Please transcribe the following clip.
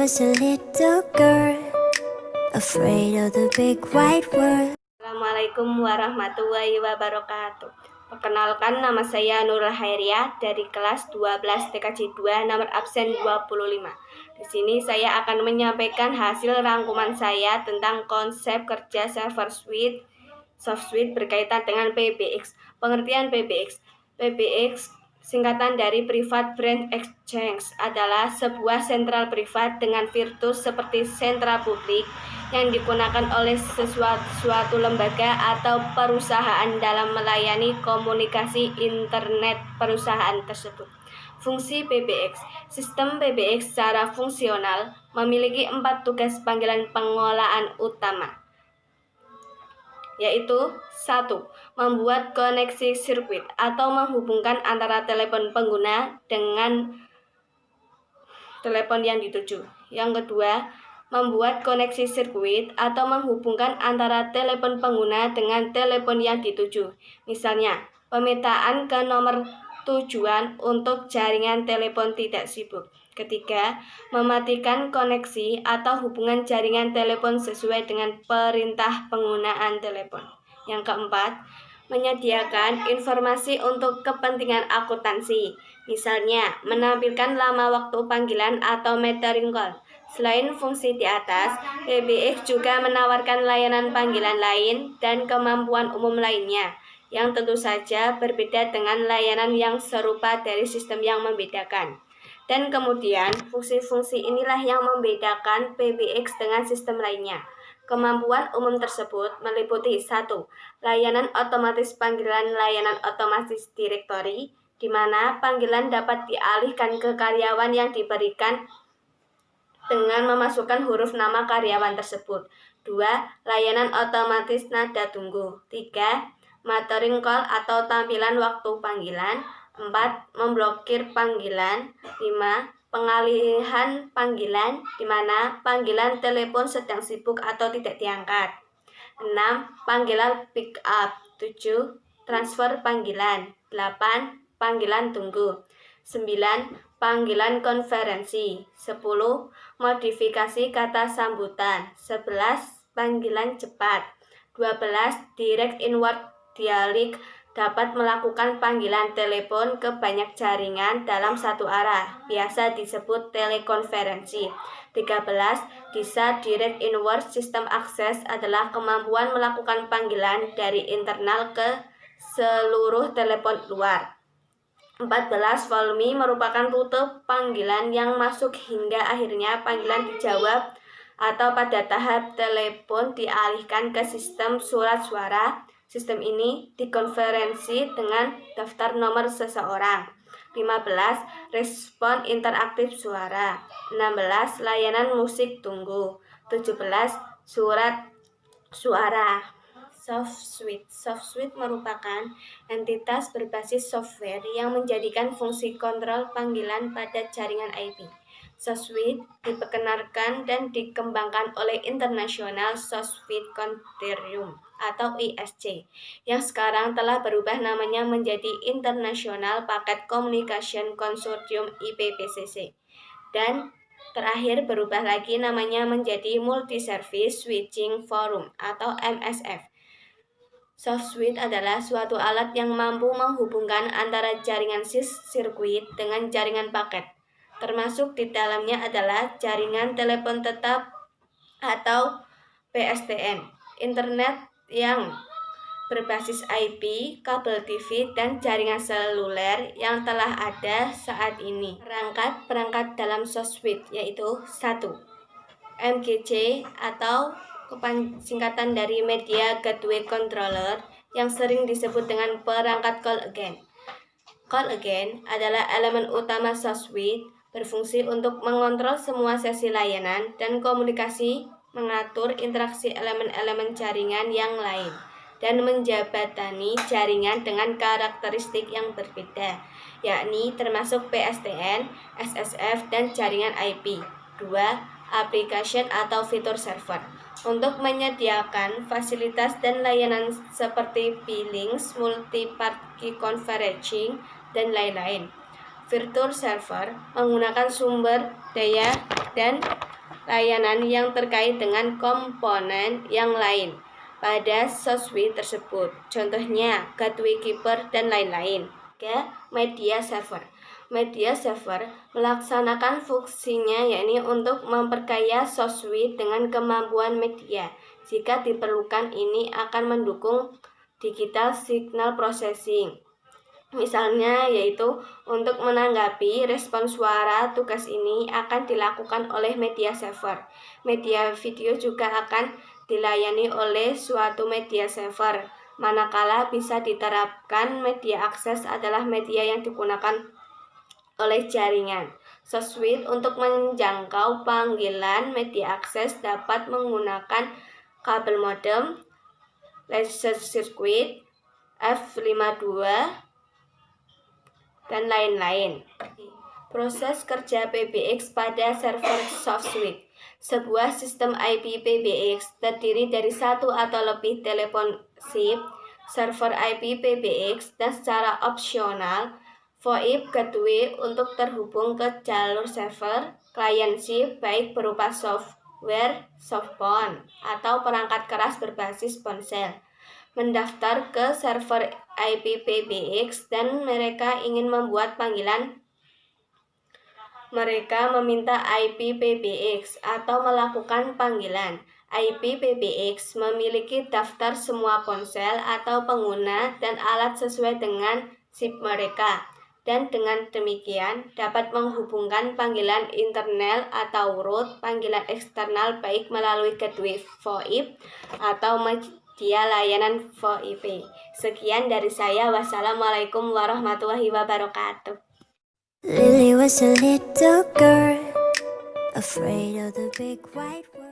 was a little girl, afraid of the big wide world. Assalamualaikum warahmatullahi wabarakatuh. Perkenalkan, nama saya Nurul Hairiah dari kelas 12 TKJ 2 nomor absen 25. Di sini saya akan menyampaikan hasil rangkuman saya tentang konsep kerja server software berkaitan dengan PBX. Pengertian PBX. PBX singkatan dari Private Branch Exchange adalah sebuah sentral privat dengan virtus seperti sentra publik yang digunakan oleh suatu lembaga atau perusahaan dalam melayani komunikasi internet perusahaan tersebut. Fungsi PBX. Sistem PBX secara fungsional memiliki 4 tugas panggilan pengolahan utama, yaitu 1. Membuat koneksi sirkuit atau menghubungkan antara telepon pengguna dengan telepon yang dituju. Yang kedua, membuat koneksi sirkuit atau menghubungkan antara telepon pengguna dengan telepon yang dituju. Misalnya, pemetaan ke nomor tujuan untuk jaringan telepon tidak sibuk. Ketiga, mematikan koneksi atau hubungan jaringan telepon sesuai dengan perintah penggunaan telepon. Yang keempat, menyediakan informasi untuk kepentingan akuntansi. Misalnya, menampilkan lama waktu panggilan atau metering call. Selain fungsi di atas, PBX juga menawarkan layanan panggilan lain dan kemampuan umum lainnya, yang tentu saja berbeda dengan layanan yang serupa dari sistem yang membedakan. Dan kemudian, fungsi-fungsi inilah yang membedakan PBX dengan sistem lainnya. Kemampuan umum tersebut meliputi 1. Layanan otomatis panggilan layanan otomatis directory, di mana panggilan dapat dialihkan ke karyawan yang diberikan dengan memasukkan huruf nama karyawan tersebut. 2. Layanan otomatis nada tunggu. 3. Metering call atau tampilan waktu panggilan. 4. Memblokir panggilan. 5. Pengalihan panggilan, di mana panggilan telepon sedang sibuk atau tidak diangkat. 6. Panggilan pick up. 7. Transfer panggilan. 8. Panggilan tunggu. 9. Panggilan konferensi. 10. Modifikasi kata sambutan. 11. Panggilan cepat. 12. Direct inward dialik, dapat melakukan panggilan telepon ke banyak jaringan dalam satu arah, biasa disebut telekonferensi. 13. DISA Direct Inward System Access adalah kemampuan melakukan panggilan dari internal ke seluruh telepon luar. 14. Volume merupakan rute panggilan yang masuk hingga akhirnya panggilan dijawab atau pada tahap telepon dialihkan ke sistem surat suara. Sistem ini dikonferensi dengan daftar nomor seseorang. 15. Respon interaktif suara. 16. Layanan musik tunggu. 17. Surat suara. Softsuite merupakan entitas berbasis software yang menjadikan fungsi kontrol panggilan pada jaringan IP. Softsuite diperkenalkan dan dikembangkan oleh International Softsuite Consortium atau ISC, yang sekarang telah berubah namanya menjadi International Packet Communication Consortium (IPPCC), dan terakhir berubah lagi namanya menjadi Multi-Service Switching Forum atau MSF. Softsuite adalah suatu alat yang mampu menghubungkan antara jaringan sirkuit dengan jaringan paket. Termasuk di dalamnya adalah jaringan telepon tetap atau PSTN, internet yang berbasis IP, kabel TV, dan jaringan seluler yang telah ada saat ini. Perangkat dalam Softsuite yaitu 1. MGC atau singkatan dari Media Gateway Controller yang sering disebut dengan perangkat call again. Call again adalah elemen utama Softsuite, berfungsi untuk mengontrol semua sesi layanan dan komunikasi, mengatur interaksi elemen-elemen jaringan yang lain, dan menjabatani jaringan dengan karakteristik yang berbeda, yakni termasuk PSTN, SSF, dan jaringan IP. 2. Application atau fitur server, untuk menyediakan fasilitas dan layanan seperti billing, multi-party conferencing, dan lain-lain. Virtual server menggunakan sumber daya dan layanan yang terkait dengan komponen yang lain pada SOSWI tersebut. Contohnya, Gateway Keeper dan lain-lain. Media server. Media server melaksanakan fungsinya yakni untuk memperkaya SOSWI dengan kemampuan media. Jika diperlukan, ini akan mendukung digital signal processing. Misalnya yaitu untuk menanggapi respon suara, tugas ini akan dilakukan oleh media server. Media video juga akan dilayani oleh suatu media server. Manakala bisa diterapkan media akses adalah media yang digunakan oleh jaringan. SOSWI untuk menjangkau panggilan media akses dapat menggunakan kabel modem, laser circuit, F52, dan lain-lain. Proses kerja PBX pada server SOSWI. Sebuah sistem IP PBX terdiri dari satu atau lebih telepon SIP, server IP PBX, dan secara opsional VoIP gateway untuk terhubung ke jalur server, klien SIP baik berupa software, softphone, atau perangkat keras berbasis ponsel. Mendaftar ke server IP PBX dan mereka ingin membuat panggilan. Mereka meminta IP PBX atau melakukan panggilan. IP PBX memiliki daftar semua ponsel atau pengguna dan alat sesuai dengan SIP mereka. Dan dengan demikian dapat menghubungkan panggilan internal atau root panggilan eksternal baik melalui gateway VoIP atau media layanan VoIP. Sekian dari saya. Wassalamualaikum warahmatullahi wabarakatuh. Lily was a little girl, afraid of the big white world.